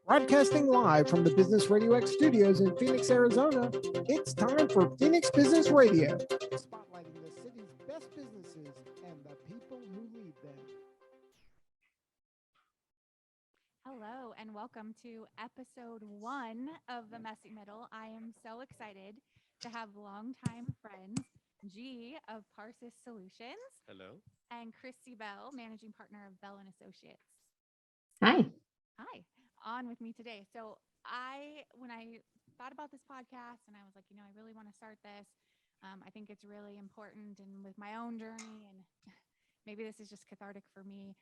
Broadcasting live from the Business Radio X studios in Phoenix, Arizona, it's time for Phoenix Business Radio, spotlighting the city's best businesses and the people who lead them. Hello, and welcome to episode 1 of The Messy Middle. I am so excited to have longtime friends, G of Parsus Solutions. Hello. And Kristi Bell, managing partner of Bell and Associates. Hi. Hi. On with me today. So when I thought about this podcast and I was like, I really want to start this. I think it's really important, and with my own journey, and maybe this is just cathartic for me,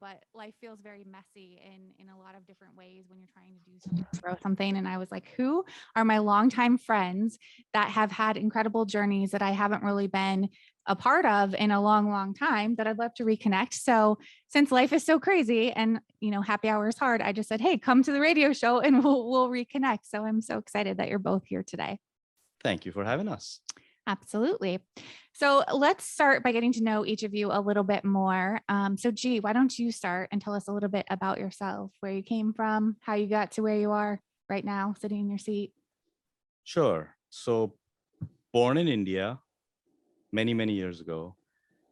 but life feels very messy in a lot of different ways when you're trying to do something, grow something. And I was like, who are my longtime friends that have had incredible journeys that I haven't really been a part of in a long, long time that I'd love to reconnect. So since life is so crazy and, happy hour is hard, I just said, hey, come to the radio show and we'll reconnect. So I'm so excited that you're both here today. Thank you for having us. Absolutely. So let's start by getting to know each of you a little bit more. So G, why don't you start and tell us a little bit about yourself, where you came from, how you got to where you are right now, sitting in your seat? Sure. So born in India many, many years ago,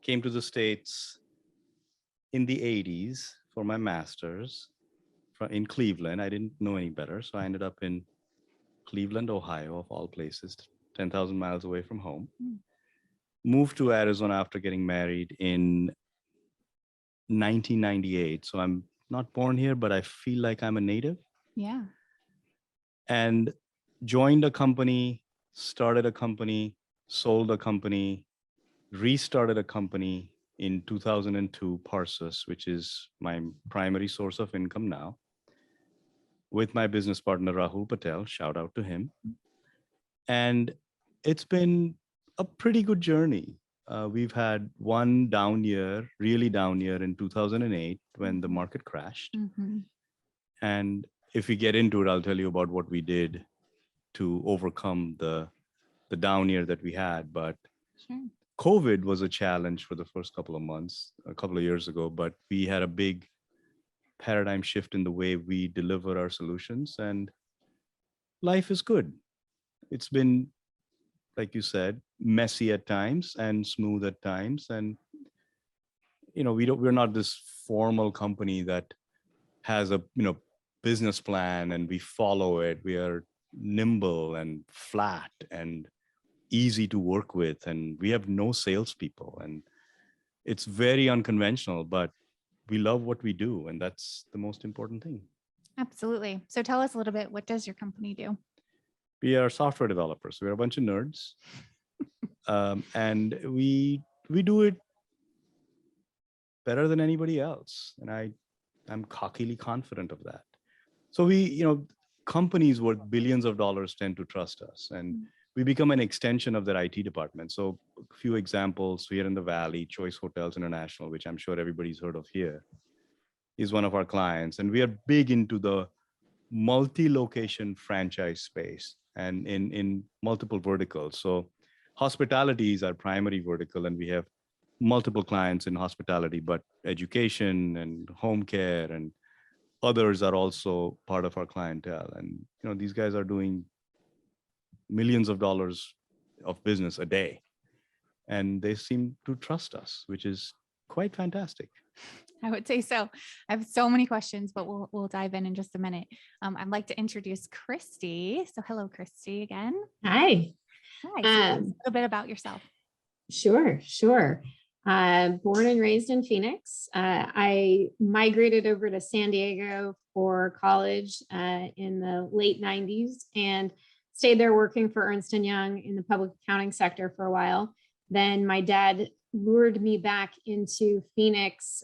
came to the States in the 80s for my master's in Cleveland. I didn't know any better. So I ended up in Cleveland, Ohio, of all places, 10,000 miles away from home. Moved to Arizona after getting married in 1998. So I'm not born here, but I feel like I'm a native. Yeah. And joined a company, started a company, sold a company, restarted a company in 2002, Parsus, which is my primary source of income now, with my business partner, Rahul Patel. Shout out to him. And it's been a pretty good journey. We've had one really down year in 2008 when the market crashed. Mm-hmm. And if we get into it, I'll tell you about what we did to overcome the down year that we had. But Sure. COVID was a challenge for the first couple of months, a couple of years ago, but we had a big paradigm shift in the way we deliver our solutions, and life is good. It's been, like you said, messy at times and smooth at times. And, we're not this formal company that has a, business plan and we follow it. We are nimble and flat and easy to work with. And we have no salespeople, and it's very unconventional, but we love what we do. And that's the most important thing. Absolutely. So tell us a little bit, what does your company do? We are software developers. We're a bunch of nerds. And we do it better than anybody else. And I'm cockily confident of that. So companies worth billions of dollars tend to trust us, and we become an extension of their IT department. So a few examples here in the Valley, Choice Hotels International, which I'm sure everybody's heard of here, is one of our clients. And we are big into the multi-location franchise space and in multiple verticals. So hospitality is our primary vertical, and we have multiple clients in hospitality, but education and home care and others are also part of our clientele. And these guys are doing millions of dollars of business a day, and they seem to trust us, which is quite fantastic. I would say so. I have so many questions, but we'll dive in just a minute. I'd like to introduce Kristi. So hello, Kristi, again. Hi. Hi. So tell us a little bit about yourself. Sure. Born and raised in Phoenix. I migrated over to San Diego for college in the late 90s and stayed there working for Ernst & Young in the public accounting sector for a while. Then my dad lured me back into Phoenix,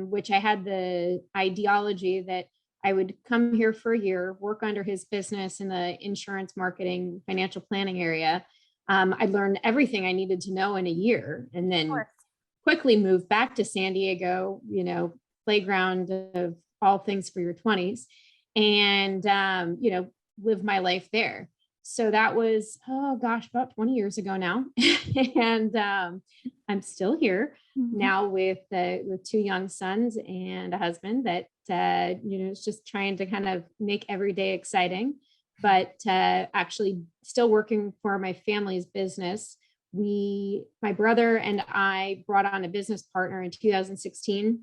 which I had the ideology that I would come here for a year, work under his business in the insurance marketing, financial planning area. I learned everything I needed to know in a year, and then quickly moved back to San Diego, playground of all things for your 20s, and, live my life there. So that was, oh gosh, about 20 years ago now. And I'm still here now with 2 young sons and a husband that, is just trying to kind of make every day exciting, but actually still working for my family's business. My brother and I brought on a business partner in 2016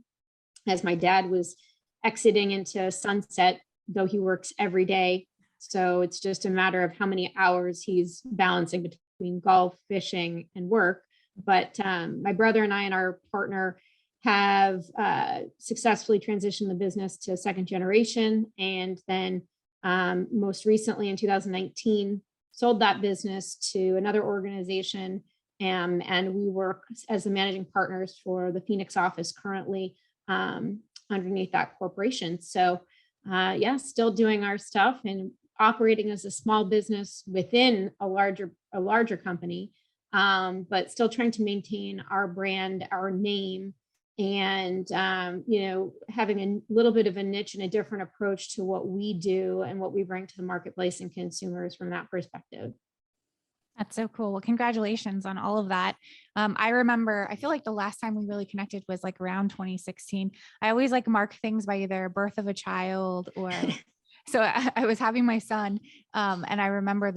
as my dad was exiting into sunset, though he works every day. So it's just a matter of how many hours he's balancing between golf, fishing, and work. But my brother and I and our partner have successfully transitioned the business to second generation. And then most recently in 2019, sold that business to another organization. And we work as the managing partners for the Phoenix office currently underneath that corporation. So still doing our stuff and operating as a small business within a larger company, but still trying to maintain our brand, our name, and having a little bit of a niche and a different approach to what we do and what we bring to the marketplace and consumers from that perspective. That's so cool. Well, congratulations on all of that. I remember, I feel like the last time we really connected was like around 2016. I always like mark things by either birth of a child or so I was having my son, and I remember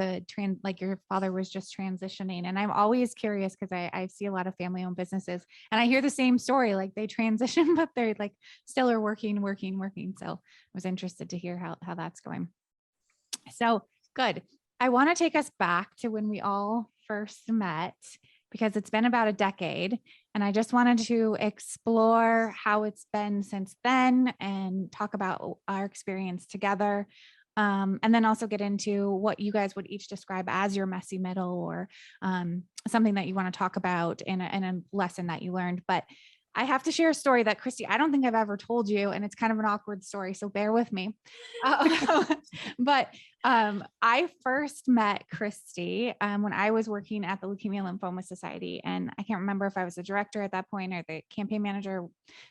like your father was just transitioning, and I'm always curious because I see a lot of family-owned businesses, and I hear the same story, like they transition, but they're like still are working. So I was interested to hear how that's going. So good. I want to take us back to when we all first met, because it's been about a decade, and I just wanted to explore how it's been since then and talk about our experience together. And then also get into what you guys would each describe as your messy middle, or something that you want to talk about in a lesson that you learned. But I have to share a story that, Kristi, I don't think I've ever told you, and it's kind of an awkward story, so bear with me. But I first met Kristi when I was working at the Leukemia Lymphoma Society, and I can't remember if I was the director at that point or the campaign manager.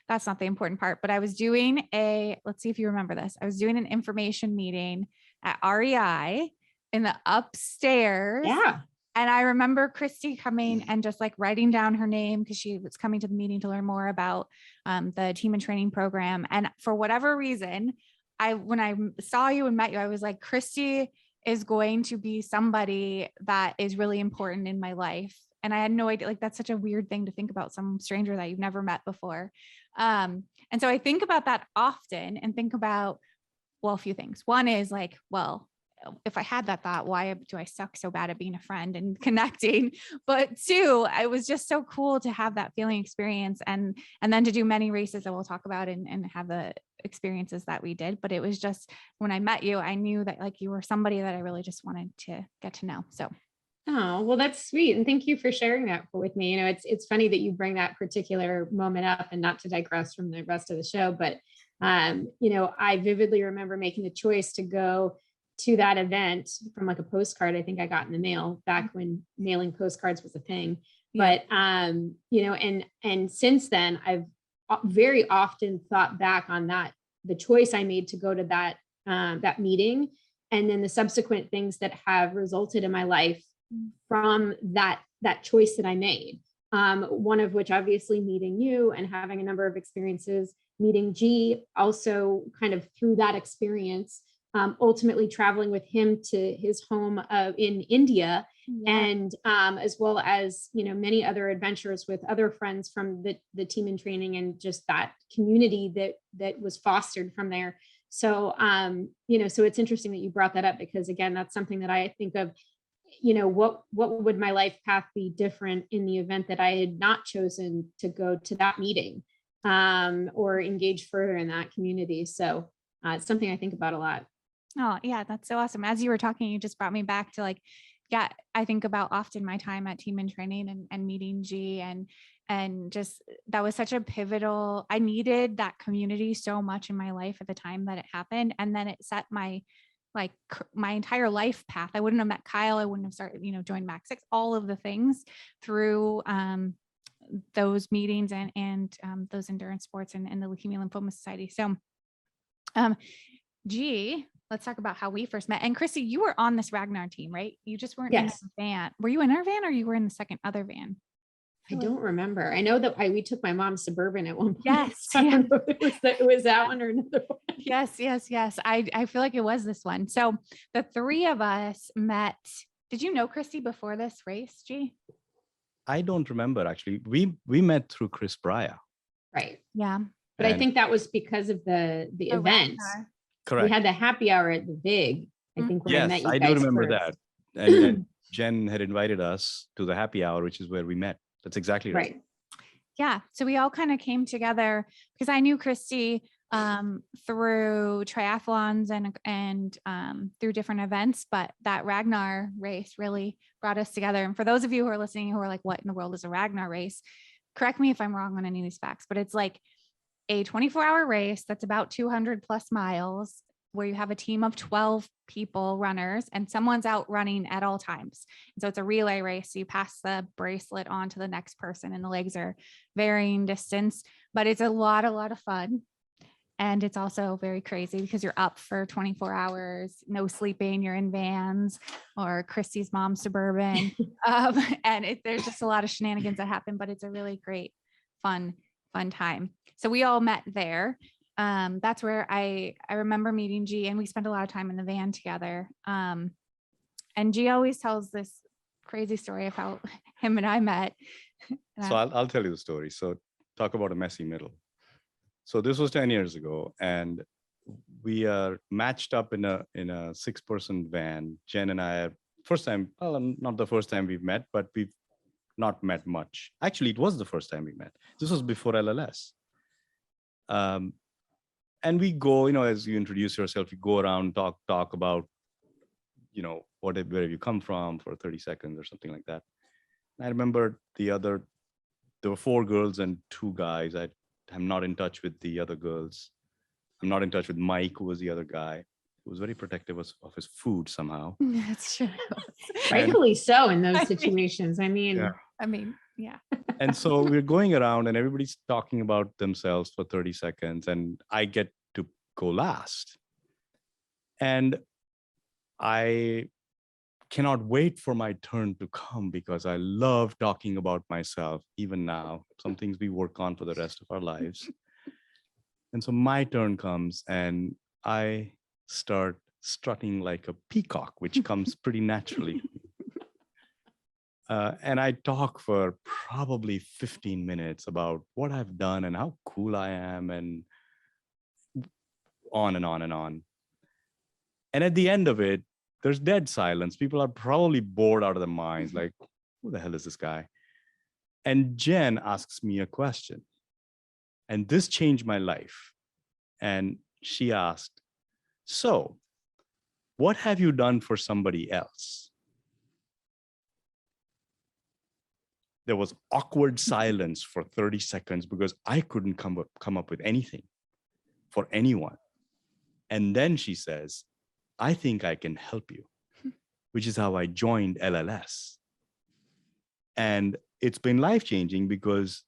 That's not the important part, but I was doing let's see if you remember this. I was doing an information meeting at REI in the upstairs. Yeah. And I remember Kristi coming and just like writing down her name because she was coming to the meeting to learn more about the team and training program. And for whatever reason, when I saw you and met you, I was like, Kristi is going to be somebody that is really important in my life. And I had no idea, like, that's such a weird thing to think about, some stranger that you've never met before. And so I think about that often and think about, well, a few things. One is like, well, if I had that thought, why do I suck so bad at being a friend and connecting? But 2, it was just so cool to have that feeling experience and then to do many races that we'll talk about and have the experiences that we did. But it was just, when I met you, I knew that like you were somebody that I really just wanted to get to know. So. Oh, well, that's sweet. And thank you for sharing that with me. It's funny that you bring that particular moment up, and not to digress from the rest of the show, but I vividly remember making the choice to go to that event from like a postcard I think I got in the mail back when mailing postcards was a thing. Yeah. But and since then I've very often thought back on the choice I made to go to that meeting, and then the subsequent things that have resulted in my life from that choice that I made. One of which obviously meeting you and having a number of experiences, meeting G also kind of through that experience. Ultimately traveling with him to his home in India, and as well as many other adventures with other friends from the team in training, and just that community that was fostered from there. So so it's interesting that you brought that up, because again, that's something that I think of. What would my life path be different in the event that I had not chosen to go to that meeting or engage further in that community? So it's something I think about a lot. Oh yeah, that's so awesome. As you were talking, you just brought me back to like, yeah, I think about often my time at Team in Training and meeting G, and just, that was such a pivotal, I needed that community so much in my life at the time that it happened. And then it set my entire life path. I wouldn't have met Kyle. I wouldn't have started, joined Max 6, all of the things through those meetings and those endurance sports and the Leukemia Lymphoma Society. So G, let's talk about how we first met. And Kristi, you were on this Ragnar team, right? You just weren't in Yes. a van. Were you in our van or you were in the other van? I don't remember. I know that we took my mom's Suburban at one point. Yes. I don't know if it was that one or another one. Yes. I feel like it was this one. So the three of us met. Did you know Kristi before this race, G? I don't remember actually. We met through Chris Brya. Right. Yeah. But I And- think that was because of the Oh, event. Ragnar. Correct. We had the happy hour at the Vig. I think when I met Yes, you I guys do remember first. that. And Jen had invited us to the happy hour, which is where we met. That's exactly right. Right. Yeah. So we all kind of came together because I knew Kristi through triathlons and through different events, but that Ragnar race really brought us together. And for those of you who are listening who are like, what in the world is a Ragnar race? Correct me if I'm wrong on any of these facts, but it's like a 24-hour race that's about 200 plus miles where you have a team of 12 people runners and someone's out running at all times. And so it's a relay race. So you pass the bracelet on to the next person and the legs are varying distance, but it's a lot of fun. And it's also very crazy because you're up for 24 hours, no sleeping, you're in vans or Kristi's mom's Suburban. And there's just a lot of shenanigans that happen, but it's a really great, fun time. So we all met there. That's where I remember meeting G, and we spent a lot of time in the van together. And G always tells this crazy story of how him and I met. So I'll tell you the story. So talk about a messy middle. So this was 10 years ago, and we are matched up in a 6-person van. Jen and I, first time, well, not the first time we've met, but we've not met much. Actually, it was the first time we met. This was before LLS. And we go, as you introduce yourself, you go around, talk about, where you come from for 30 seconds or something like that. And I remember there were 4 girls and 2 guys. I'm not in touch with the other girls. I'm not in touch with Mike, who was the other guy, who was very protective of his food somehow. That's true. Rightfully so in those situations. I mean, Yeah. And so we're going around and everybody's talking about themselves for 30 seconds and I get to go last. And I cannot wait for my turn to come because I love talking about myself, even now, some things we work on for the rest of our lives. And so my turn comes and I start strutting like a peacock, which comes pretty naturally. And I talk for probably 15 minutes about what I've done and how cool I am and on and on and on. And at the end of it, there's dead silence. People are probably bored out of their minds, like, who the hell is this guy? And Jen asks me a question. And this changed my life. And she asked, so what have you done for somebody else? There was awkward silence for 30 seconds because I couldn't come up with anything for anyone. And then she says, I think I can help you, which is how I joined LLS. And it's been life-changing because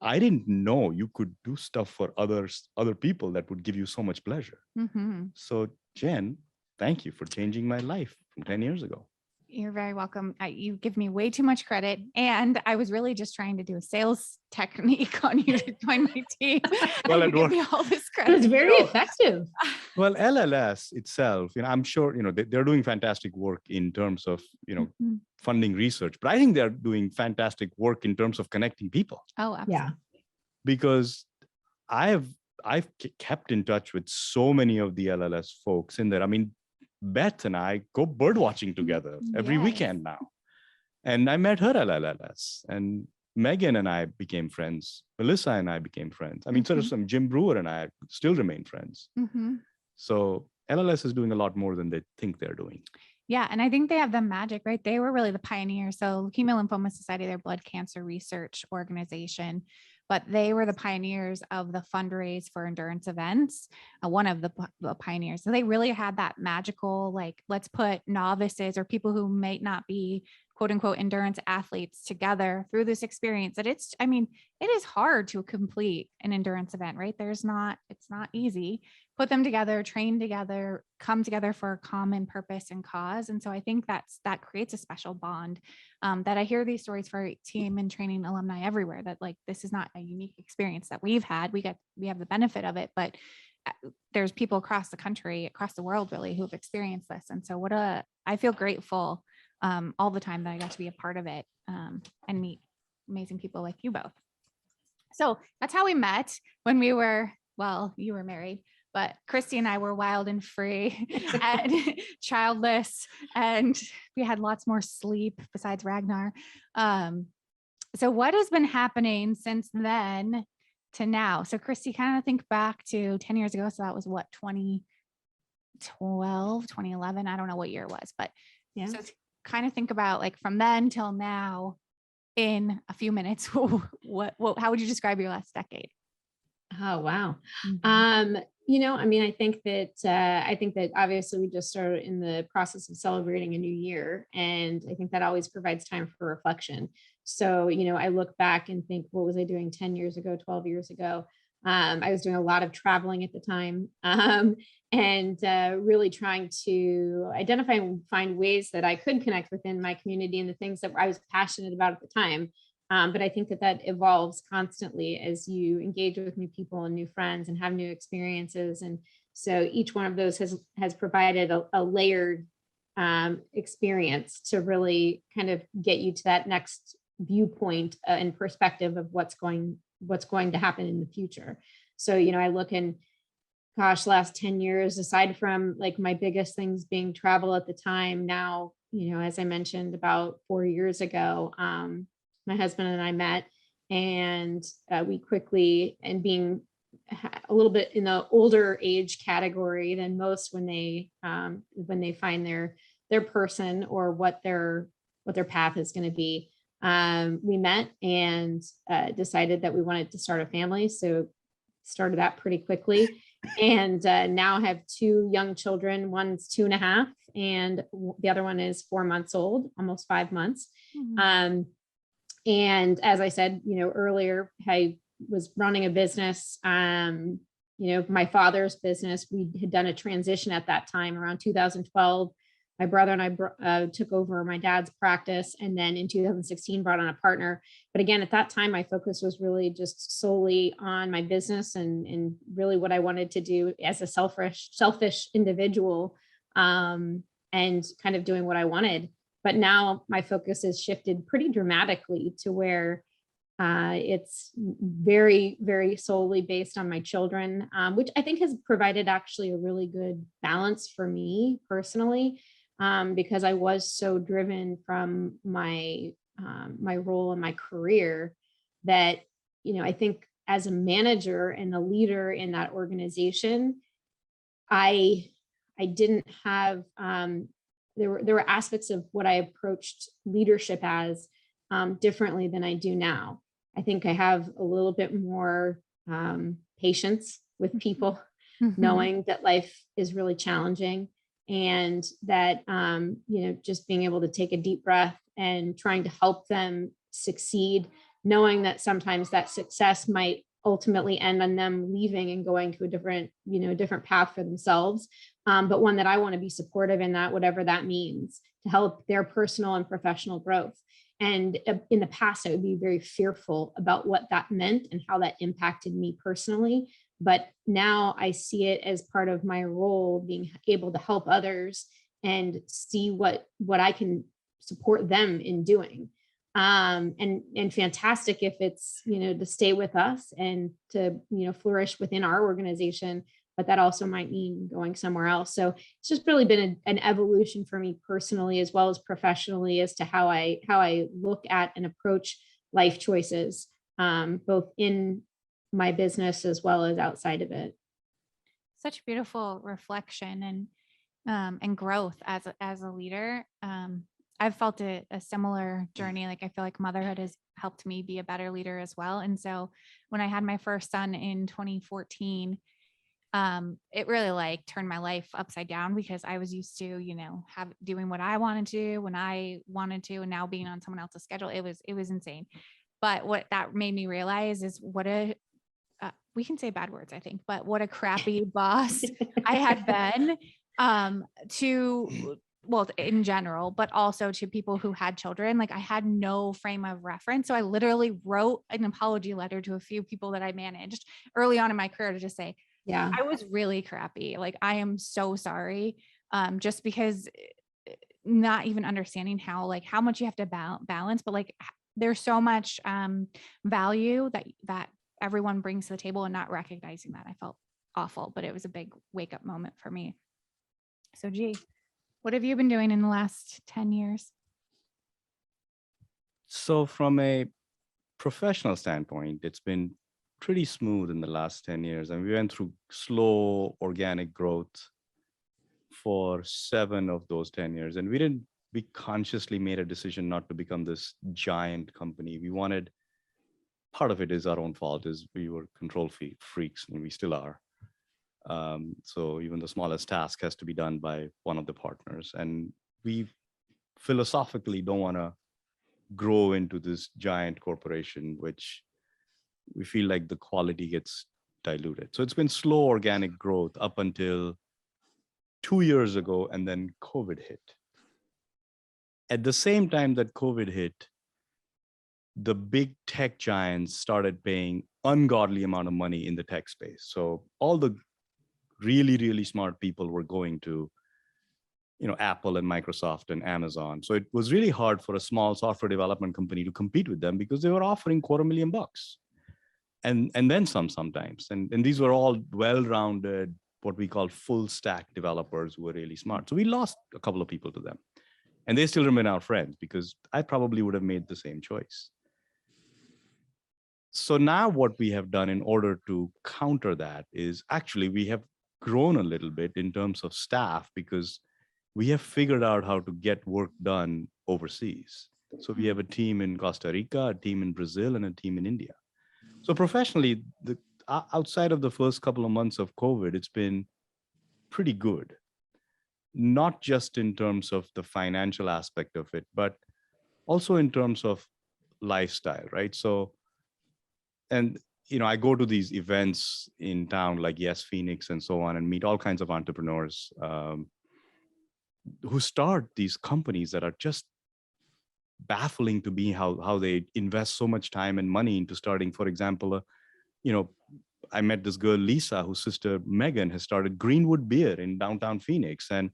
I didn't know you could do stuff for other people that would give you so much pleasure. Mm-hmm. So Jen, thank you for changing my life from 10 years ago. You're very welcome. You give me way too much credit. And I was really just trying to do a sales technique on you to join my team. Well, and you give me all this credit. it was very effective. Well, LLS itself, I'm sure, they're doing fantastic work in terms of, Mhm. funding research, but I think they're doing fantastic work in terms of connecting people. Oh, absolutely. Yeah. Because I've kept in touch with so many of the LLS folks in there. I mean, Beth and I go bird watching together every Yes. weekend now. And I met her at LLS, and Megan and I became friends. Melissa and I became friends. I mean, sort of some Jim Brewer and I still remain friends. Mm-hmm. So LLS is doing a lot more than they think they're doing. Yeah. And I think they have the magic, right? They were really the pioneers. So Leukemia Lymphoma Society, their blood cancer research organization, but they were the pioneers of the fundraise for endurance events, one of the pioneers. So they really had that magical, like, let's put novices or people who might not be quote unquote endurance athletes together through this experience that it is hard to complete an endurance event, right? It's not easy, put them together, train together, come together for a common purpose and cause. And so I think that creates a special bond, that I hear these stories for team and training alumni everywhere, that like, this is not a unique experience that we've had. We have the benefit of it, but there's people across the country, across the world really, who have experienced this. And so I feel grateful all the time that I got to be a part of it, and meet amazing people like you both. So that's how we met when we were, well, you were married, but Kristi and I were wild and free and childless, and we had lots more sleep besides Ragnar. So what has been happening since then to now? So Kristi, kind of think back to 10 years ago. So that was what, 2012, 2011. I don't know what year it was, but Yeah. so kind of think about like from then till now in a few minutes. How would you describe your last decade? Oh, wow. Mm-hmm. I mean, I think that obviously we just started in the process of celebrating a new year, and I think that always provides time for reflection. So, I look back and think, what was I doing 10 years ago, 12 years ago? I was doing a lot of traveling at the time, and really trying to identify and find ways that I could connect within my community and the things that I was passionate about at the time. But I think that evolves constantly as you engage with new people and new friends and have new experiences. And so each one of those has provided a layered experience to really kind of get you to that next viewpoint and perspective of what's going to happen in the future. So, I look in, gosh, last 10 years, aside from like my biggest things being travel at the time, now, as I mentioned about 4 years ago, my husband and I met, and we quickly, and being a little bit in the older age category than most, when they find their person or what their path is going to be, we met and decided that we wanted to start a family. So started that pretty quickly, and now have 2 young children. One's 2.5, and the other one is 4 months old, almost 5 months. Mm-hmm. And as I said, earlier, I was running a business, my father's business. We had done a transition at that time around 2012. My brother and I took over my dad's practice, and then in 2016 brought on a partner. But again, at that time, my focus was really just solely on my business and really what I wanted to do as a selfish individual, and kind of doing what I wanted. But now my focus has shifted pretty dramatically to where it's very, very solely based on my children, which I think has provided actually a really good balance for me personally, because I was so driven from my role in my career that, I think as a manager and a leader in that organization, I didn't have, there were aspects of what I approached leadership as differently than I do now. I think I have a little bit more patience with people, Mm-hmm. knowing that life is really challenging, and that, just being able to take a deep breath and trying to help them succeed, knowing that sometimes that success might ultimately end on them leaving and going to a different path for themselves. But one that I want to be supportive in, that whatever that means, to help their personal and professional growth. And in the past, I would be very fearful about what that meant and how that impacted me personally. But now I see it as part of my role, being able to help others and see what I can support them in doing. And fantastic if it's, to stay with us and to, flourish within our organization, but that also might mean going somewhere else. So it's just really been an evolution for me personally, as well as professionally, as to how I look at and approach life choices, both in my business as well as outside of it. Such beautiful reflection and growth as a leader. I've felt a similar journey. Like, I feel like motherhood has helped me be a better leader as well. And so when I had my first son in 2014, it really turned my life upside down, because I was used to, doing what I wanted to when I wanted to, and now being on someone else's schedule, it was insane. But what that made me realize is what a we can say bad words, I think, but what a crappy boss I had been to, well, in general, but also to people who had children. Like I had no frame of reference. So I literally wrote an apology letter to a few people that I managed early on in my career to just say, Yeah. I was really crappy. Like, I am so sorry. Just because not even understanding how much you have to balance, but like there's so much value that everyone brings to the table, and not recognizing that. I felt awful, but it was a big wake up moment for me. So, G, what have you been doing in the last 10 years? So from a professional standpoint, it's been pretty smooth in the last 10 years. And we went through slow organic growth for 7 of those 10 years. And we consciously made a decision not to become this giant company. We wanted, part of it is our own fault, is we were control freaks, and we still are. So even the smallest task has to be done by one of the partners. And we philosophically don't want to grow into this giant corporation, which we feel like the quality gets diluted. So it's been slow organic growth up until 2 years ago, and then COVID hit. At the same time that COVID hit, the big tech giants started paying ungodly amount of money in the tech space. So all the really, really smart people were going to, Apple and Microsoft and Amazon. So it was really hard for a small software development company to compete with them because they were offering $250,000 and then some sometimes. And these were all well-rounded, what we call full stack developers who were really smart. So we lost a couple of people to them, and they still remain our friends because I probably would have made the same choice. So now what we have done in order to counter that is actually we have grown a little bit in terms of staff because we have figured out how to get work done overseas. So we have a team in Costa Rica, a team in Brazil, and a team in India. So professionally, outside of the first couple of months of COVID, it's been pretty good. Not just in terms of the financial aspect of it, but also in terms of lifestyle, right? So, and I go to these events in town like Yes Phoenix and so on, and meet all kinds of entrepreneurs who start these companies that are just baffling to me how they invest so much time and money into starting. For example, I met this girl, Lisa, whose sister Megan has started Greenwood Beer in downtown Phoenix, and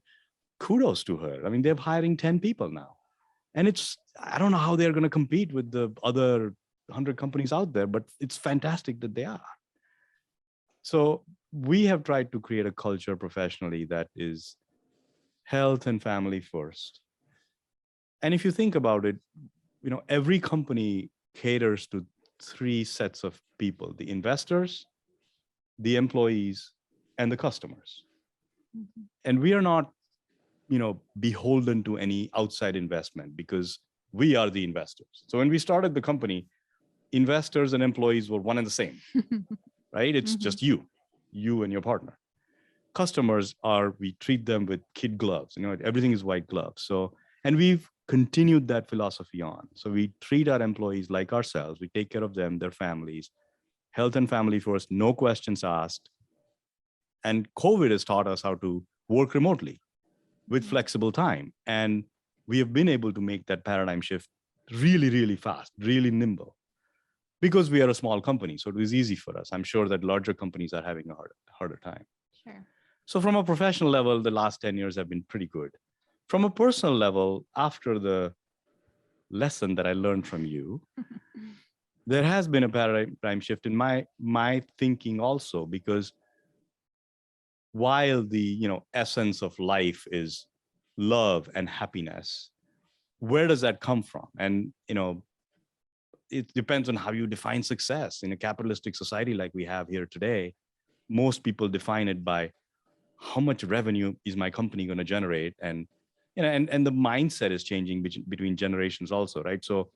kudos to her. I mean, they're hiring 10 people now. And I don't know how they're going to compete with the other 100 companies out there, but it's fantastic that they are. So we have tried to create a culture professionally that is health and family first. And if you think about it, every company caters to 3 sets of people: the investors, the employees, and the customers. Mm-hmm. And we are not, beholden to any outside investment because we are the investors. So when we started the company, investors and employees were one and the same, right? It's just you and your partner. Customers we treat them with kid gloves, everything is white gloves. So, and we've continued that philosophy on. So we treat our employees like ourselves. We take care of them, their families, health and family first, no questions asked. And COVID has taught us how to work remotely with flexible time. And we have been able to make that paradigm shift really, really fast, really nimble, because we are a small company. So it was easy for us. I'm sure that larger companies are having a harder time. Sure. So from a professional level, the last 10 years have been pretty good. From a personal level, after the lesson that I learned from you, there has been a paradigm shift in my thinking also, because while the essence of life is love and happiness, where does that come from? And it depends on how you define success. In a capitalistic society like we have here today, most people define it by how much revenue is my company going to generate, and the mindset is changing between generations also, right? So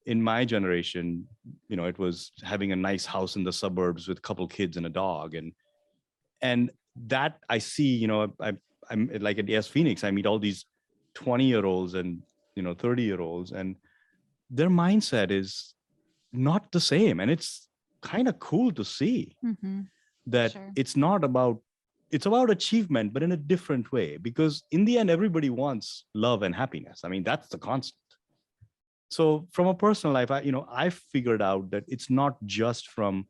in my generation, it was having a nice house in the suburbs with a couple kids and a dog, and that I see, I'm like at Yes Phoenix, I meet all these 20-year-olds and 30-year-olds, and their mindset is not the same, and it's kind of cool to see that Sure. it's about achievement, but in a different way, because in the end, everybody wants love and happiness. I mean, that's the constant. So from a personal life, I figured out that it's not just from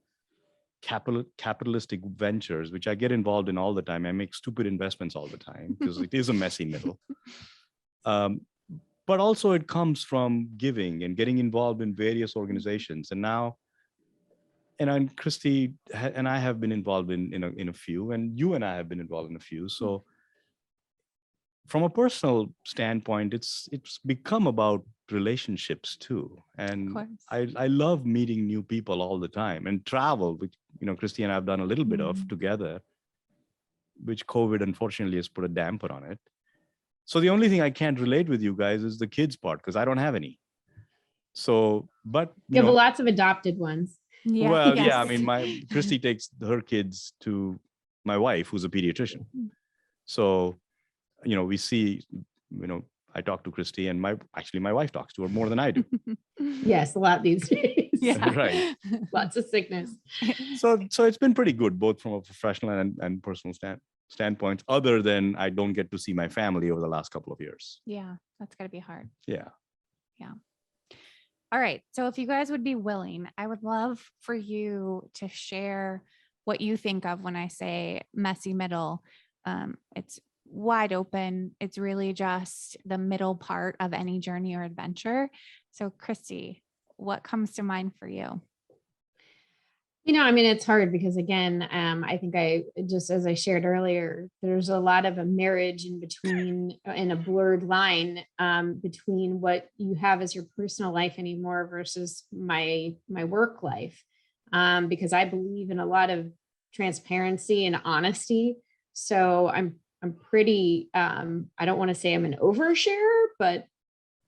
capitalistic ventures, which I get involved in all the time. I make stupid investments all the time because it is a messy middle. But also it comes from giving and getting involved in various organizations. And now, and Kristi and I have been involved in a few, and you and I have been involved in a few. So from a personal standpoint, it's become about relationships too. And I love meeting new people all the time, and travel, which, Kristi and I have done a little bit of together, which COVID unfortunately has put a damper on it. So the only thing I can't relate with you guys is the kids part, because I don't have any. So, but you have lots of adopted ones. Yeah. Well, yeah, I mean, Kristi takes her kids to my wife, who's a pediatrician. So, we see, I talk to Kristi, and my wife talks to her more than I do. Yes, a lot these days. Yeah. Right. Lots of sickness. So it's been pretty good, both from a professional and personal standpoints, other than I don't get to see my family over the last couple of years. Yeah, that's gotta be hard. Yeah. All right. So if you guys would be willing, I would love for you to share what you think of when I say messy middle. It's wide open. It's really just the middle part of any journey or adventure. So Kristi, what comes to mind for you? It's hard because, again, I think just as I shared earlier, there's a lot of a marriage in between, in a blurred line between what you have as your personal life anymore versus my work life, because I believe in a lot of transparency and honesty. So I'm pretty, I don't want to say I'm an oversharer, but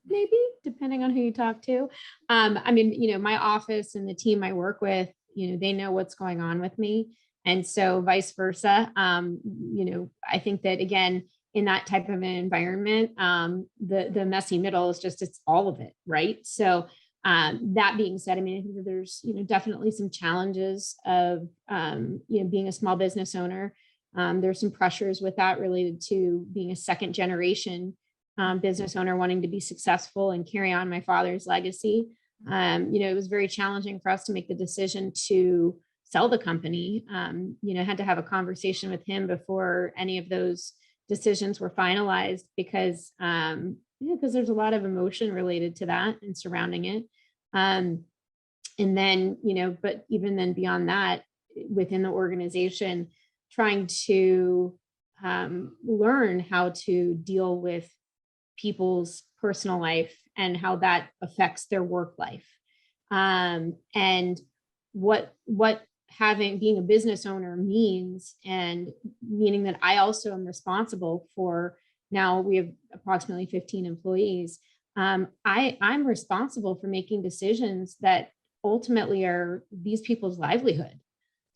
maybe, depending on who you talk to. My office and the team I work with, they know what's going on with me. And so vice versa. I think that, again, in that type of an environment, the messy middle is just, it's all of it. Right. So that being said, I think that there's, definitely some challenges of, being a small business owner. There's some pressures with that related to being a second generation business owner, wanting to be successful and carry on my father's legacy. It was very challenging for us to make the decision to sell the company. Had to have a conversation with him before any of those decisions were finalized, because there's a lot of emotion related to that and surrounding it. And then, but even then beyond that, within the organization, trying to learn how to deal with people's personal life and how that affects their work life. And what being a business owner means, and meaning that I also am responsible for, now we have approximately 15 employees. I'm responsible for making decisions that ultimately are these people's livelihood.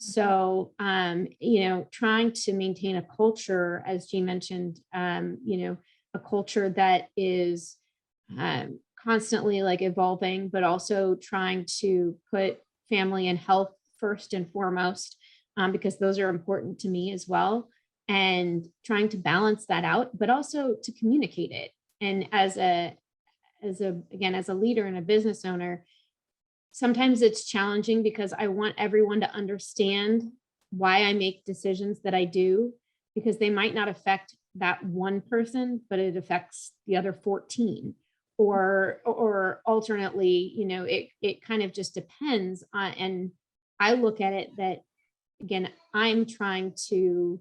So, trying to maintain a culture, as Jean mentioned, a culture that is constantly evolving, but also trying to put family and health first and foremost, because those are important to me as well, and trying to balance that out, but also to communicate it. And as a leader and a business owner, sometimes it's challenging because I want everyone to understand why I make decisions that I do, because they might not affect that one person, but it affects the other 14. Or alternately, it kind of just depends on, and I look at it that, again, I'm trying to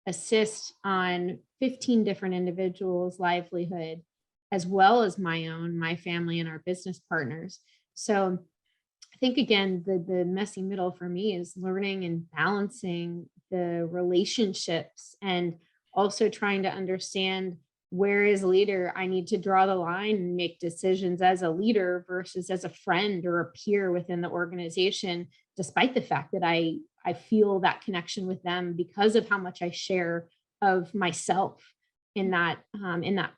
assist on 15 different individuals' livelihood, as well as my own, my family, and our business partners. So I think, again, the messy middle for me is learning and balancing the relationships, and also trying to understand where, as a leader, I need to draw the line and make decisions as a leader versus as a friend or a peer within the organization, despite the fact that I feel that connection with them because of how much I share of myself in that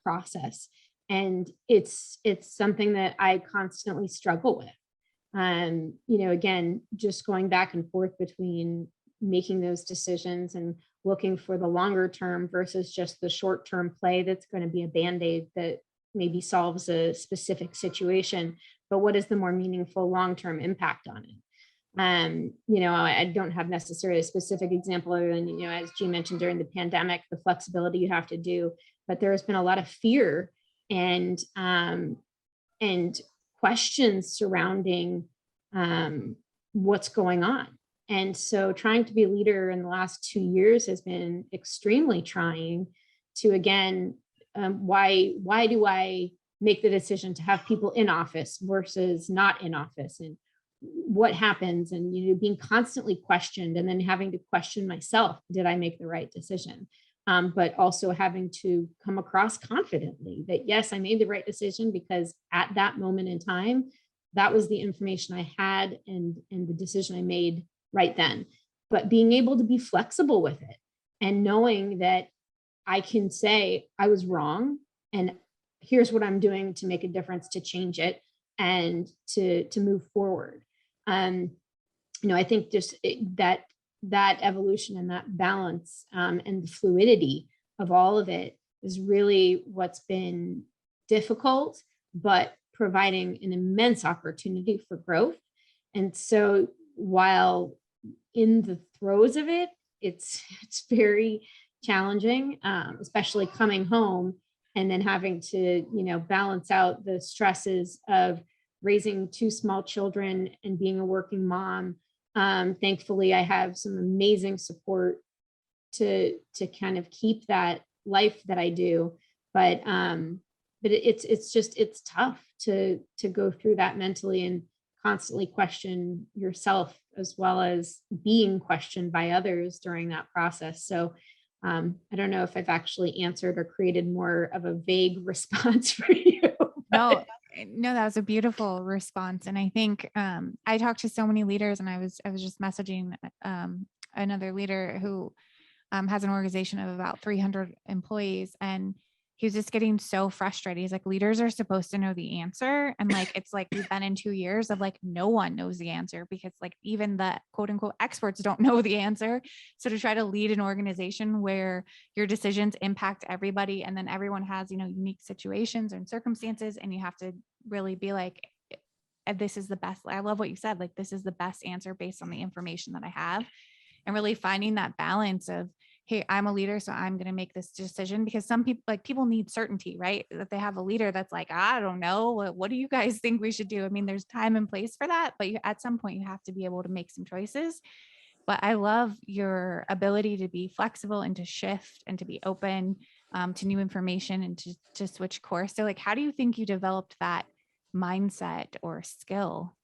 process. And it's something that I constantly struggle with. Again, just going back and forth between making those decisions and looking for the longer term versus just the short term play that's going to be a band-aid that maybe solves a specific situation, but what is the more meaningful long-term impact on it? I don't have necessarily a specific example other than, as G mentioned during the pandemic, the flexibility you have to do, but there has been a lot of fear and questions surrounding what's going on. And so trying to be a leader in the last 2 years has been extremely trying to, again, why do I make the decision to have people in office versus not in office? And what happens? And, being constantly questioned and then having to question myself, did I make the right decision? But also having to come across confidently that, yes, I made the right decision because at that moment in time, that was the information I had and the decision I made right then. But being able to be flexible with it and knowing that I can say I was wrong and here's what I'm doing to make a difference, to change it and to move forward. I think just that evolution and that balance and the fluidity of all of it is really what's been difficult, but providing an immense opportunity for growth. And so while in the throes of it, it's very challenging, especially coming home and then having to, balance out the stresses of raising 2 small children and being a working mom. Thankfully, I have some amazing support to kind of keep that life that I do. But it's tough to go through that mentally and constantly question yourself as well as being questioned by others during that process. So I don't know if I've actually answered or created more of a vague response for you. No, that was a beautiful response. And I think I talked to so many leaders, and I was just messaging another leader who has an organization of about 300 employees, and he was just getting so frustrated. He's like, leaders are supposed to know the answer. And it's like, we've been in 2 years of no one knows the answer because even the quote unquote experts don't know the answer. So to try to lead an organization where your decisions impact everybody, and then everyone has, unique situations and circumstances, and you have to really be like, this is the best. I love what you said. This is the best answer based on the information that I have, and really finding that balance of, hey, I'm a leader, so I'm going to make this decision, because some people people need certainty, right? That they have a leader that's like, I don't know, what do you guys think we should do? I mean, there's time and place for that, but at some point you have to be able to make some choices. But I love your ability to be flexible and to shift and to be open to new information and to switch course. So how do you think you developed that mindset or skill?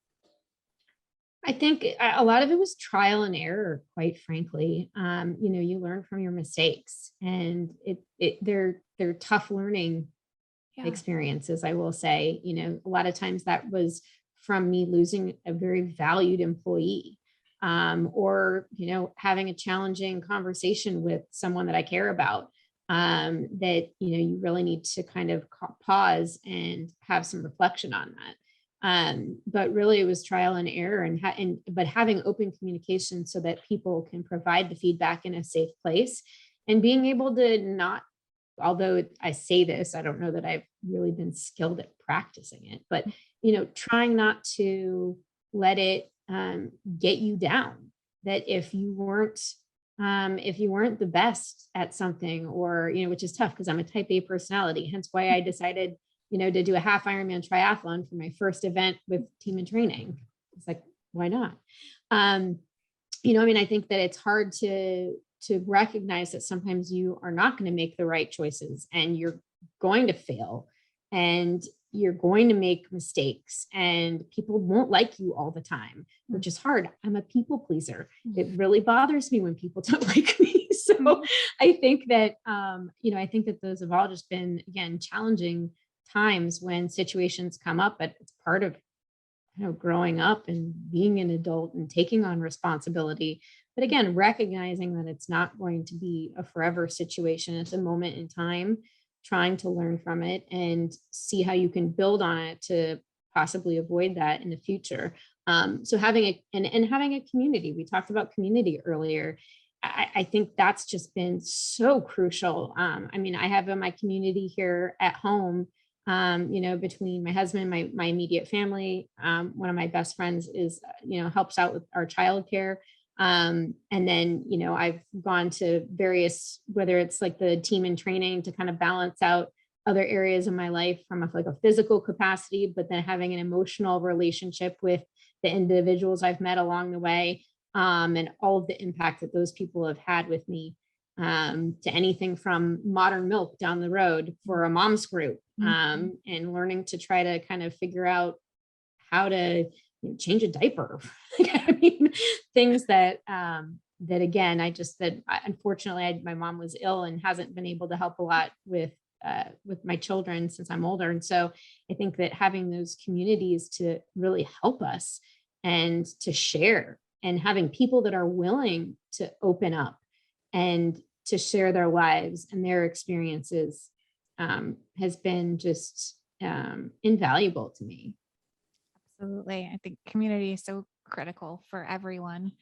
I think a lot of it was trial and error, quite frankly. You learn from your mistakes, and they're tough learning experiences, I will say. A lot of times that was from me losing a very valued employee, or having a challenging conversation with someone that I care about, that you really need to kind of pause and have some reflection on that. But really it was trial and error, but having open communication so that people can provide the feedback in a safe place, and being able to not, although I say this, I don't know that I've really been skilled at practicing it, but, trying not to let it get you down, that if you weren't the best at something, or, which is tough because I'm a type A personality, hence why I decided to do a half Ironman triathlon for my first event with Team in Training. It's like, why not? I think that it's hard to recognize that sometimes you are not going to make the right choices, and you're going to fail, and you're going to make mistakes, and people won't like you all the time, which is hard. I'm a people pleaser. It really bothers me when people don't like me. So I think that, those have all just been, again, challenging times when situations come up, but it's part of growing up and being an adult and taking on responsibility. But again, recognizing that it's not going to be a forever situation. It's a moment in time, trying to learn from it and see how you can build on it to possibly avoid that in the future. So having having a community, we talked about community earlier. I think that's just been so crucial. I mean, I have my community here at home, between my husband and my immediate family. One of my best friends is, helps out with our childcare. And then, I've gone to various, whether it's like the team in training to kind of balance out other areas of my life from a physical capacity, but then having an emotional relationship with the individuals I've met along the way, and all of the impact that those people have had with me, to anything from modern milk down the road for a mom's group, and learning to try to kind of figure out how to change a diaper. I mean, things that again, unfortunately my mom was ill and hasn't been able to help a lot with my children since I'm older. And so I think that having those communities to really help us and to share, and having people that are willing to open up and to share their lives and their experiences, has been just invaluable to me. Absolutely. I think community is so critical for everyone.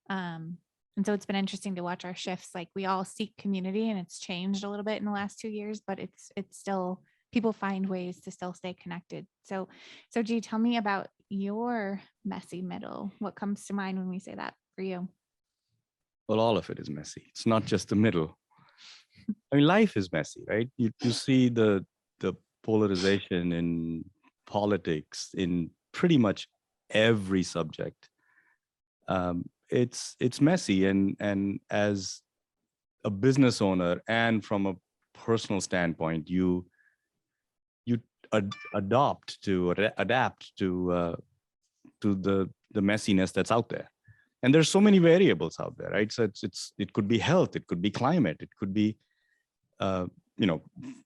And so it's been interesting to watch our shifts. Like, we all seek community, and it's changed a little bit in the last 2 years, but it's still, people find ways to still stay connected. So G, tell me about your messy middle. What comes to mind when we say that for you? Well, all of it is messy. It's not just the middle. I mean, life is messy, right? You see the polarization in politics in pretty much every subject. It's messy, and as a business owner and from a personal standpoint, you adapt to the messiness that's out there. And there's so many variables out there, right? So it could be health, it could be climate, it could be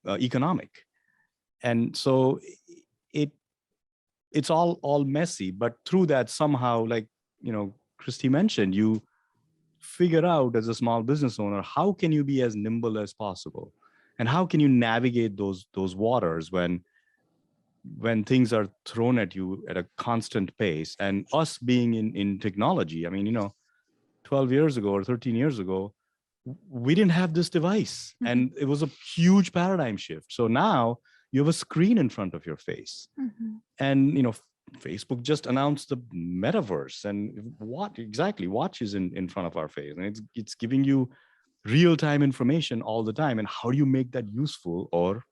economic, and so it's all messy. But through that, somehow, like Kristi mentioned, you figure out as a small business owner, how can you be as nimble as possible, and how can you navigate those waters when things are thrown at you at a constant pace. And us being in technology, I mean, 12 years ago or 13 years ago, we didn't have this device, and it was a huge paradigm shift. So now you have a screen in front of your face, and Facebook just announced the metaverse, and watch is in front of our face, and it's giving you real-time information all the time. And how do you make that useful or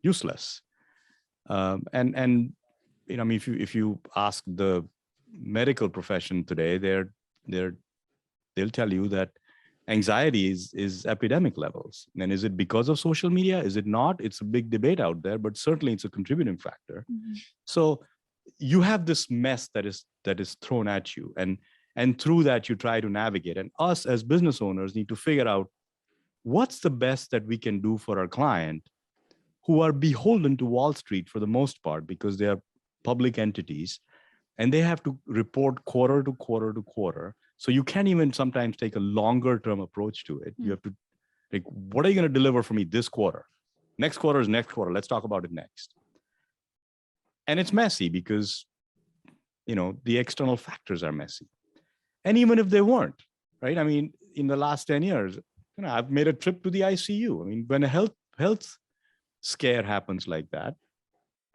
useless? And I mean, if you ask the medical profession today, they'll tell you that anxiety is epidemic levels. And is it because of social media? Is it not? It's a big debate out there, but certainly it's a contributing factor. So you have this mess that is thrown at you, and through that you try to navigate. And us as business owners need to figure out what's the best that we can do for our client, who are beholden to Wall Street for the most part, because they are public entities, and they have to report quarter to quarter to quarter. So you can't even sometimes take a longer term approach to it. You have to, like, what are you going to deliver for me this quarter? Next quarter is next quarter. Let's talk about it next. And it's messy because, the external factors are messy. And even if they weren't, right? I mean, in the last 10 years, I've made a trip to the ICU. I mean, when a health scare happens like that,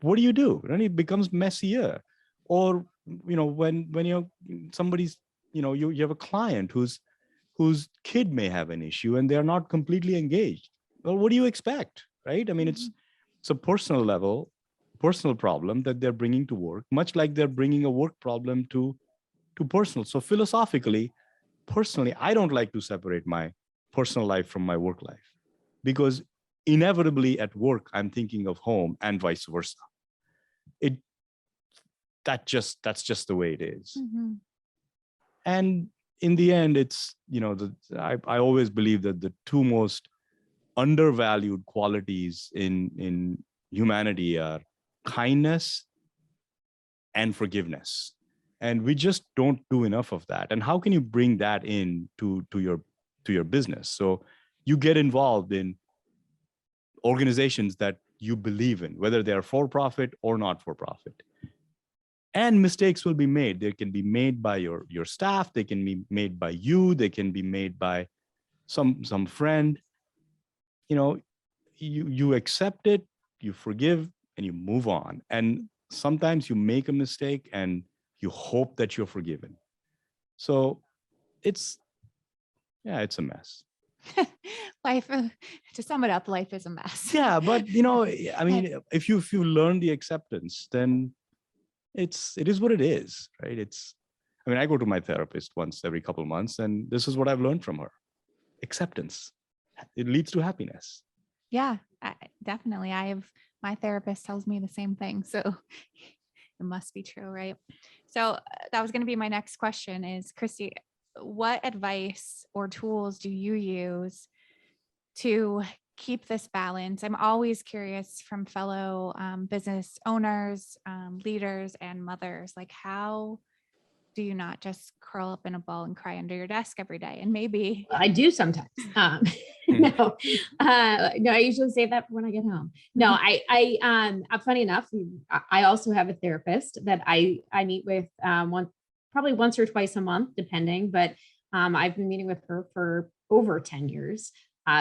what do you do? And it becomes messier. Or, when somebody's, you have a client whose kid may have an issue and they're not completely engaged. Well, what do you expect, right? I mean, it's a personal problem that they're bringing to work, much like they're bringing a work problem to personal. So philosophically, personally, I don't like to separate my personal life from my work life, because inevitably at work, I'm thinking of home, and vice versa. That's just the way it is. And in the end, it's, I always believe that the two most undervalued qualities in humanity are kindness and forgiveness. And we just don't do enough of that. And how can you bring that in to your business? So you get involved in organizations that you believe in, whether they are for profit or not for profit. And mistakes will be made. They can be made by your staff. They can be made by you. They can be made by some friend. You accept it, you forgive, and you move on. And sometimes you make a mistake and you hope that you're forgiven. So it's a mess. Life, to sum it up, life is a mess. Yeah, but I mean, if you learn the acceptance, then it is what it is, right? I go to my therapist once every couple of months, and this is what I've learned from her. Acceptance. It leads to happiness. Yeah, definitely. My therapist tells me the same thing. So it must be true, right? So that was going to be my next question is, Kristi, what advice or tools do you use to keep this balance? I'm always curious from fellow business owners, leaders, and mothers, like, how do you not just curl up in a ball and cry under your desk every day? And maybe I do sometimes. No, I usually save that for when I get home. No, funny enough, I also have a therapist that I meet with probably once or twice a month, depending, but I've been meeting with her for over 10 years.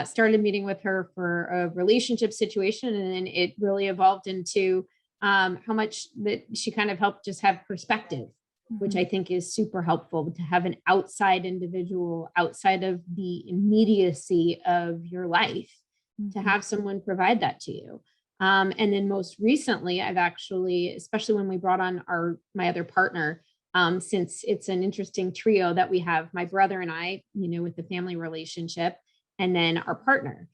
Started meeting with her for a relationship situation, and then it really evolved into how much that she kind of helped just have perspective, which I think is super helpful to have an outside individual outside of the immediacy of your life, to have someone provide that to you. And then most recently, I've actually, especially when we brought on my other partner, since it's an interesting trio that we have, my brother and I, with the family relationship, and then our partner.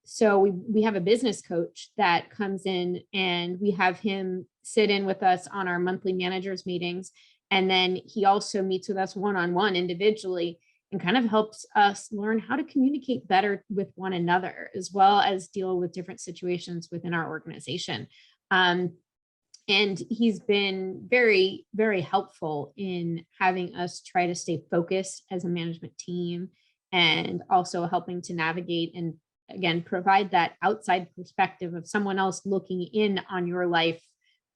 So we have a business coach that comes in, and we have him sit in with us on our monthly managers meetings. And then he also meets with us one-on-one individually and kind of helps us learn how to communicate better with one another, as well as deal with different situations within our organization. And he's been very, very helpful in having us try to stay focused as a management team, and also helping to navigate and, again, provide that outside perspective of someone else looking in on your life,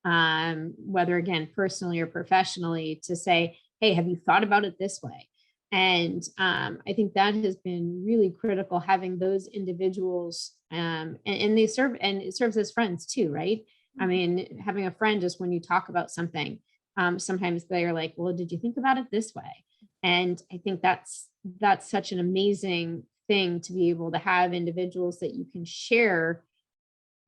whether, again, personally or professionally, to say, hey, have you thought about it this way? And I think that has been really critical, having those individuals, and they serve, and it serves as friends too, right? I mean, having a friend, just when you talk about something, sometimes they're like, well, did you think about it this way? And I think that's such an amazing thing, to be able to have individuals that you can share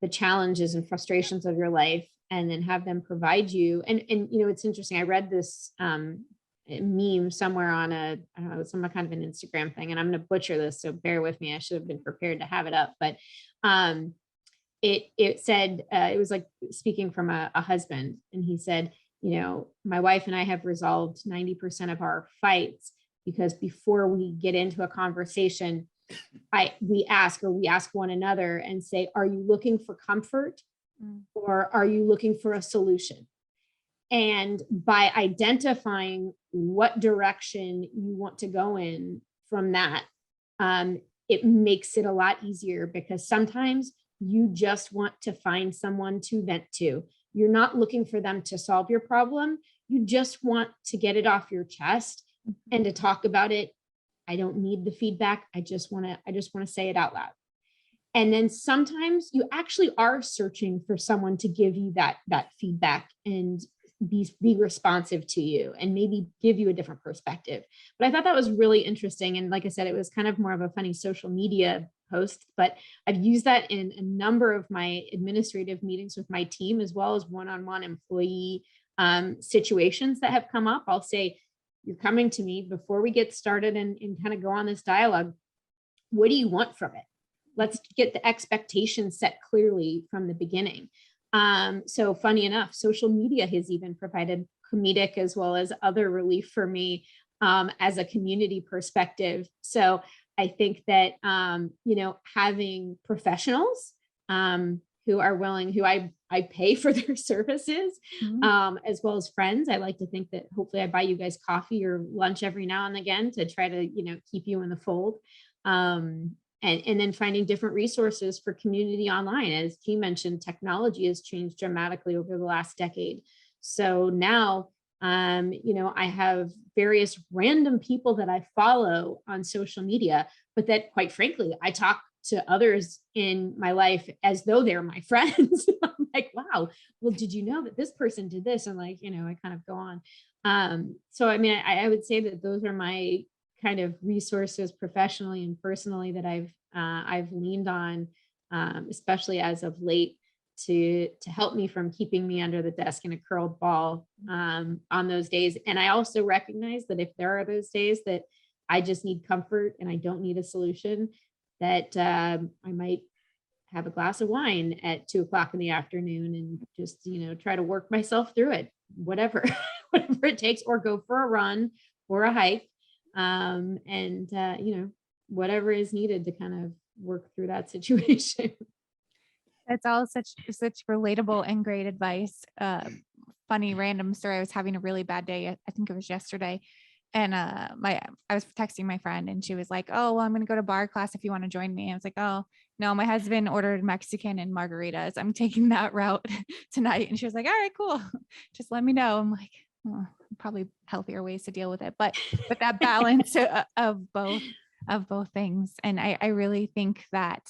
the challenges and frustrations of your life, and then have them provide you. And it's interesting. I read this meme somewhere on I don't know, some kind of an Instagram thing, and I'm going to butcher this, so bear with me. I should have been prepared to have it up, but it said, it was like speaking from a husband, and he said, my wife and I have resolved 90% of our fights, because before we get into a conversation, we ask one another and say, are you looking for comfort, or are you looking for a solution? And by identifying what direction you want to go in from that, it makes it a lot easier, because sometimes you just want to find someone to vent to. You're not looking for them to solve your problem. You just want to get it off your chest and to talk about it. I don't need the feedback. I just want to say it out loud. And then sometimes you actually are searching for someone to give you that feedback and be responsive to you, and maybe give you a different perspective. But I thought that was really interesting. And like I said, it was kind of more of a funny social media post, but I've used that in a number of my administrative meetings with my team, as well as one-on-one employee situations that have come up. I'll say, you're coming to me before we get started and kind of go on this dialogue. What do you want from it? Let's get the expectations set clearly from the beginning. So funny enough, social media has even provided comedic as well as other relief for me as a community perspective. So I think that, having professionals who are willing, who I pay for their services, as well as friends. I like to think that hopefully I buy you guys coffee or lunch every now and again to try to, keep you in the fold. And then finding different resources for community online. As G mentioned, technology has changed dramatically over the last decade. So now, I have various random people that I follow on social media, but that quite frankly, I talk to others in my life as though they're my friends. I'm like, wow, well, did you know that this person did this? And like, I kind of go on. So, I mean, I would say that those are my kind of resources professionally and personally that I've leaned on, especially as of late to help me from keeping me under the desk in a curled ball on those days. And I also recognize that if there are those days that I just need comfort and I don't need a solution, that I might have a glass of wine at 2:00 in the afternoon and just, try to work myself through it, whatever, whatever it takes, or go for a run or a hike. Whatever is needed to kind of work through that situation. That's all such relatable and great advice. Funny random story. I was having a really bad day. I think it was yesterday. And I was texting my friend and she was like, oh, well, I'm going to go to bar class if you want to join me. I was like, oh, no, my husband ordered Mexican and margaritas. I'm taking that route tonight. And she was like, all right, cool. Just let me know. I'm like, oh, probably healthier ways to deal with it. But that balance of both things. And I really think that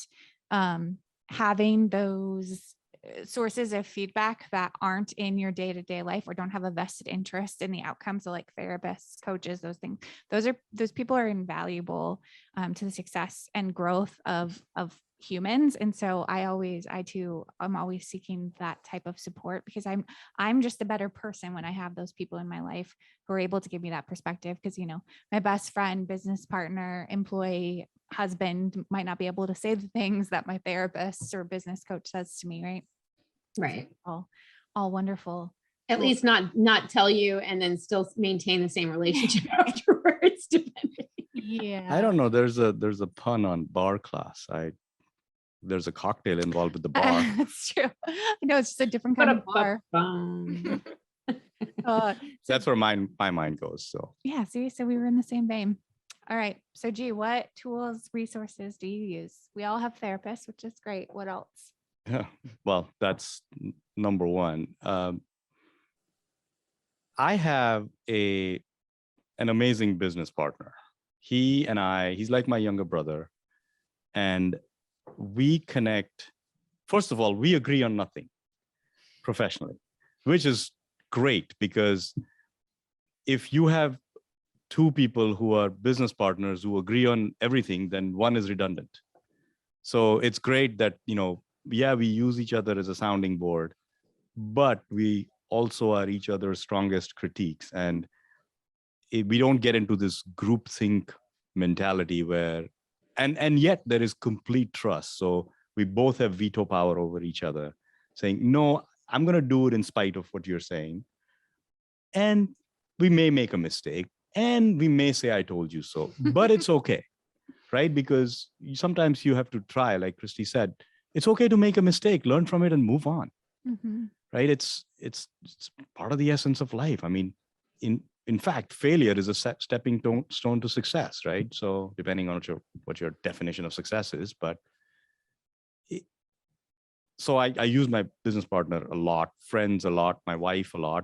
having those sources of feedback that aren't in your day-to-day life or don't have a vested interest in the outcomes, of like therapists, coaches, those things, those people are invaluable to the success and growth of humans. And so I'm always seeking that type of support because I'm just a better person when I have those people in my life who are able to give me that perspective. Because, my best friend, business partner, employee, husband might not be able to say the things that my therapist or business coach says to me. Right. Right. All wonderful. At least not tell you and then still maintain the same relationship afterwards. Depending. Yeah. I don't know. There's a pun on bar class. There's a cocktail involved with the bar. That's true. No, it's just a different kind of bar. That's where my mind goes. So yeah, see, so we were in the same vein. All right. So G, what tools, resources do you use? We all have therapists, which is great. What else? yeah, well, that's number one. I have an amazing business partner. He's like my younger brother, and we connect. First of all, we agree on nothing professionally, which is great because if you have two people who are business partners who agree on everything, then one is redundant. So it's great that, we use each other as a sounding board, but we also are each other's strongest critiques. And we don't get into this groupthink mentality where, and yet there is complete trust. So we both have veto power over each other, saying, no, I'm going to do it in spite of what you're saying. And we may make a mistake and we may say, I told you so, but it's okay, right? Because sometimes you have to try, like Kristi said, it's okay to make a mistake, learn from it and move on, right? It's part of the essence of life. I mean, in fact, failure is a stepping stone to success, right? So depending on what your definition of success is, but so I use my business partner a lot, friends a lot, my wife a lot,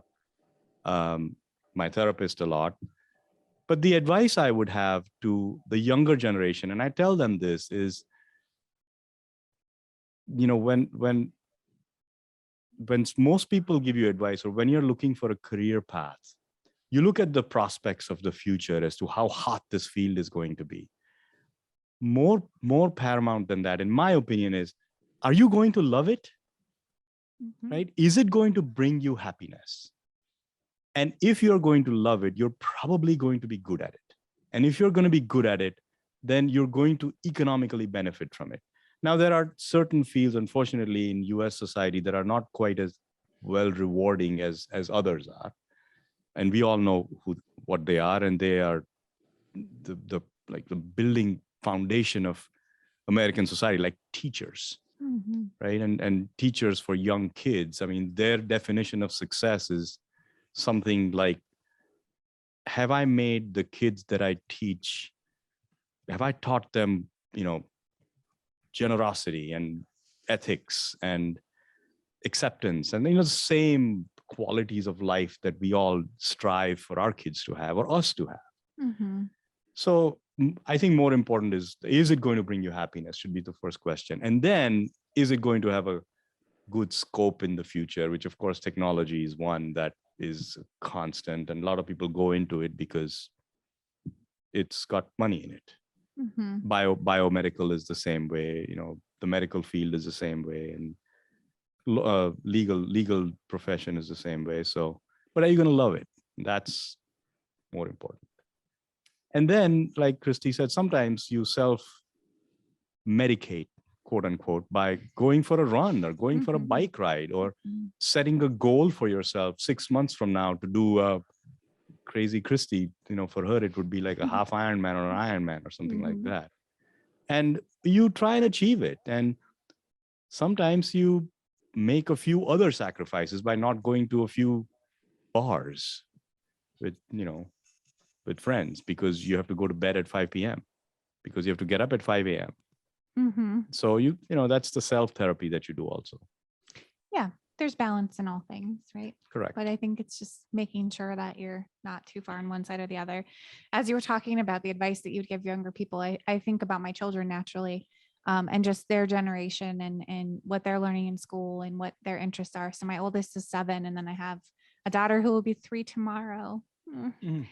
my therapist a lot. But the advice I would have to the younger generation, and I tell them this, is, when most people give you advice, or when you're looking for a career path, you look at the prospects of the future as to how hot this field is going to be. More paramount than that, in my opinion, is, are you going to love it? Right? Is it going to bring you happiness? And if you're going to love it, you're probably going to be good at it. And if you're going to be good at it, then you're going to economically benefit from it. Now, there are certain fields, unfortunately, in US society that are not quite as well rewarding as others are. And we all know what they are, and they are the building foundation of American society, like teachers, right? And teachers for young kids. I mean, their definition of success is something like, have I made the kids that I teach, have I taught them, generosity and ethics and acceptance and, the same qualities of life that we all strive for our kids to have or us to have. Mm-hmm. So I think more important is it going to bring you happiness should be the first question. And then, is it going to have a good scope in the future, which of course technology is one that is constant. And a lot of people go into it because it's got money in it. Mm-hmm. Biomedical is the same way, the medical field is the same way, and legal profession is the same way. So, but are you going to love it? That's more important. And then, like Kristi said, sometimes you self-medicate, quote unquote, by going for a run or going for a bike ride or setting a goal for yourself 6 months from now to do a crazy Kristi. For her, it would be like a half Ironman or an Ironman or something like that. And you try and achieve it. And sometimes you make a few other sacrifices by not going to a few bars with friends because you have to go to bed at 5 p.m. because you have to get up at 5 a.m. Mm-hmm. So that's the self-therapy that you do also. Yeah, there's balance in all things, right? Correct. But I think it's just making sure that you're not too far on one side or the other. As you were talking about the advice that you'd give younger people, I think about my children naturally, and just their generation and what they're learning in school and what their interests are. So my oldest is 7, and then I have a daughter who will be 3 tomorrow.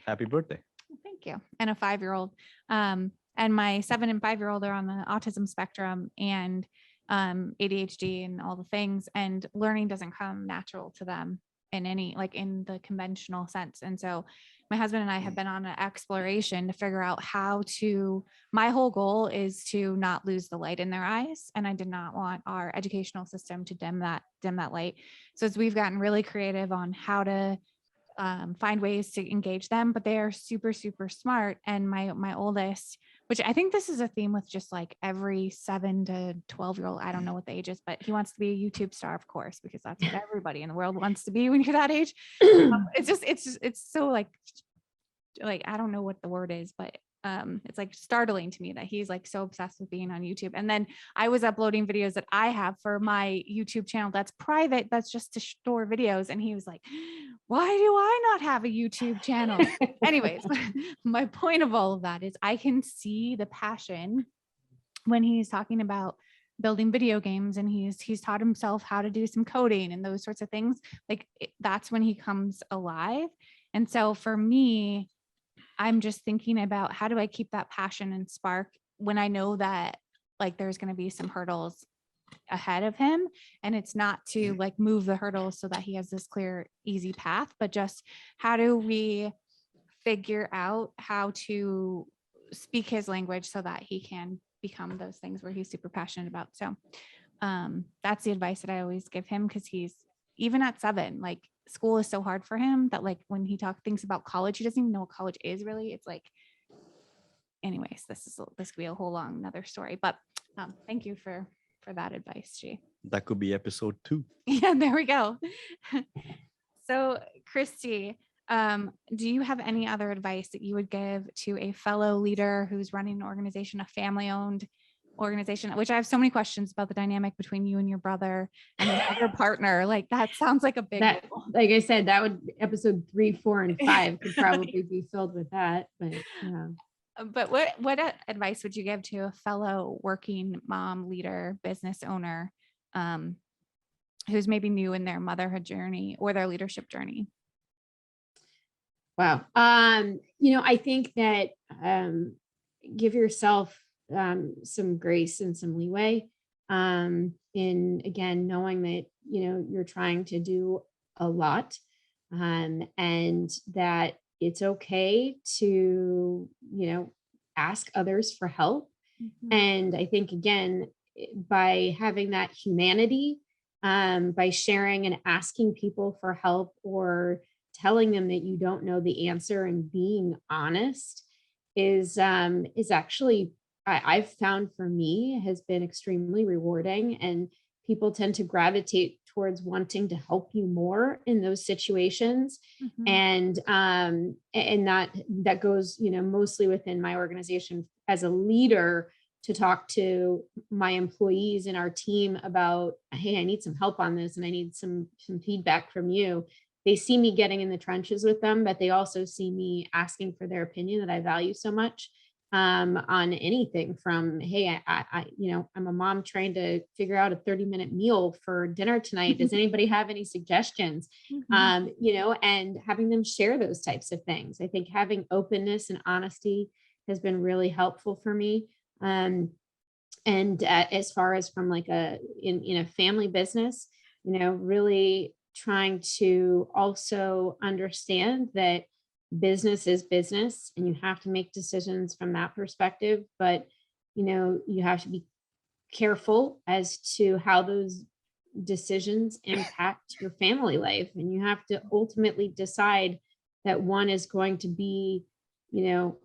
Happy birthday. Thank you. And a 5-year-old. And my 7 and 5-year-old are on the autism spectrum and ADHD and all the things. And learning doesn't come natural to them in in the conventional sense. And so my husband and I have been on an exploration to figure out my whole goal is to not lose the light in their eyes. And I did not want our educational system to dim that light. So as we've gotten really creative on how to find ways to engage them, but they are super, super smart. And my oldest, which I think this is a theme with just like every 7 to 12-year-old, I don't know what the age is, but he wants to be a YouTube star, of course, because that's what everybody in the world wants to be when you're that age. It's so like, I don't know what the word is, but it's like startling to me that he's like so obsessed with being on YouTube. And then I was uploading videos that I have for my YouTube channel that's private, that's just to store videos. And he was like, why do I not have a YouTube channel? Anyways, my point of all of that is I can see the passion when he's talking about building video games and he's taught himself how to do some coding and those sorts of things. That's when he comes alive. And so for me, I'm just thinking about how do I keep that passion and spark when I know that there's going to be some hurdles ahead of him, and it's not to move the hurdles so that he has this clear, easy path, but just how do we figure out how to speak his language so that he can become those things where he's super passionate about. So that's the advice that I always give him, because he's even at 7, school is so hard for him that when he thinks about college, he doesn't even know what college is really. It's anyways, this could be a whole long another story, but thank you for that advice, G. That could be episode 2. Yeah, there we go. So Kristi, do you have any other advice that you would give to a fellow leader who's running an organization, a family-owned organization, which I have so many questions about the dynamic between you and your brother and your other partner. That sounds like a big deal. Like I said, that would episode 3, 4, and 5 could probably be filled with that. But yeah. But what advice would you give to a fellow working mom, leader, business owner, who's maybe new in their motherhood journey or their leadership journey? Wow. I think that give yourself some grace and some leeway in, again, knowing that, you're trying to do a lot, and that it's okay to, ask others for help. Mm-hmm. And I think, again, by having that humanity, by sharing and asking people for help or telling them that you don't know the answer and being honest is actually, I've found for me, has been extremely rewarding, and people tend to gravitate towards wanting to help you more in those situations. Mm-hmm. And that goes, mostly within my organization as a leader, to talk to my employees and our team about, hey, I need some help on this and I need some feedback from you. they see me getting in the trenches with them, but they also see me asking for their opinion that I value so much, on anything from, hey, I'm a mom trying to figure out a 30-minute meal for dinner tonight. Does anybody have any suggestions? And having them share those types of things. I think having openness and honesty has been really helpful for me. As far as from like in a family business, really trying to also understand that business is business and you have to make decisions from that perspective. But, you have to be careful as to how those decisions impact your family life. And you have to ultimately decide that one is going to be,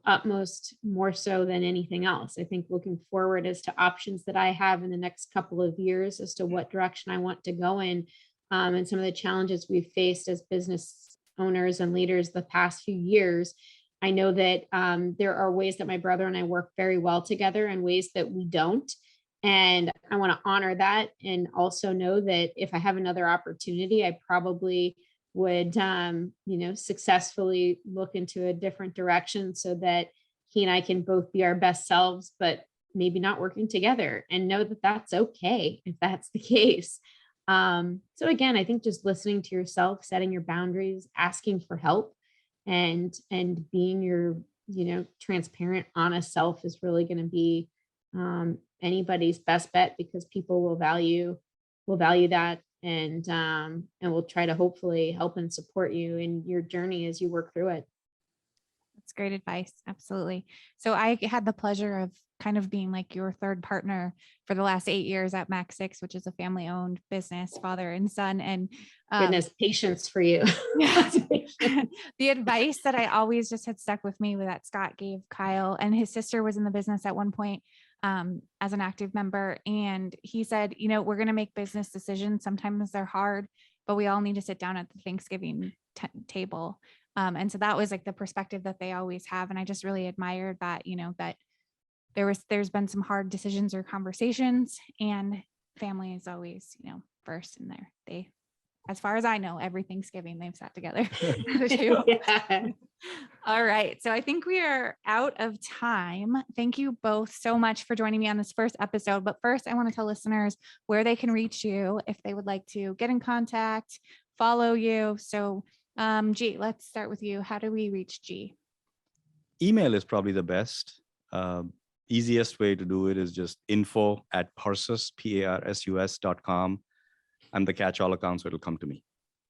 utmost more so than anything else. I think looking forward as to options that I have in the next couple of years as to what direction I want to go in, and some of the challenges we've faced as business owners and leaders the past few years. I know that there are ways that my brother and I work very well together and ways that we don't. And I want to honor that and also know that if I have another opportunity, I probably would, successfully look into a different direction so that he and I can both be our best selves, but maybe not working together, and know that that's okay if that's the case. So again, I think just listening to yourself, setting your boundaries, asking for help, and being your, transparent, honest self is really going to be anybody's best bet, because people will value that, and will try to hopefully help and support you in your journey as you work through it. That's great advice. Absolutely. So I had the pleasure of kind of being like your third partner for the last 8 years at Max 6, which is a family owned business, father and son. And goodness, patience for you. The advice that I always just had stuck with me that Scott gave Kyle, and his sister was in the business at one point as an active member. And he said, we're going to make business decisions. Sometimes they're hard, but we all need to sit down at the Thanksgiving table. And so that was like the perspective that they always have. And I just really admired that, that there's been some hard decisions or conversations, and family is always, first in there. They, as far as I know, every Thanksgiving they've sat together. Yeah. All right. So I think we are out of time. Thank you both so much for joining me on this first episode. But first, I want to tell listeners where they can reach you if they would like to get in contact, follow you. So G, let's start with you. How do we reach G? Email is probably the best. Easiest way to do it is just info@parsus, PARSUS.com. I'm the catch-all account, so it'll come to me.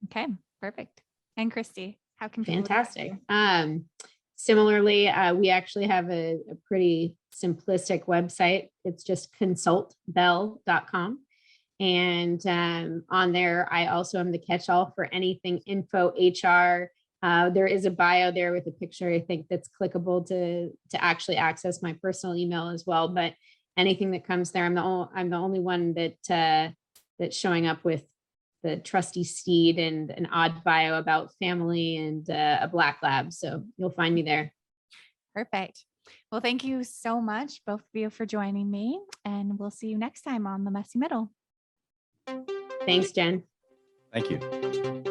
Okay, perfect. And Kristi, how can people? Fantastic. Similarly, we actually have a pretty simplistic website. It's just consultbell.com. And on there, I also am the catch-all for anything info HR. There is a bio there with a picture, I think, that's clickable to actually access my personal email as well. But anything that comes there, I'm the only one that's showing up with the trusty steed and an odd bio about family and a black lab. So you'll find me there. Perfect. Well, thank you so much, both of you, for joining me, and we'll see you next time on The Messy Middle. Thanks, Jen. Thank you.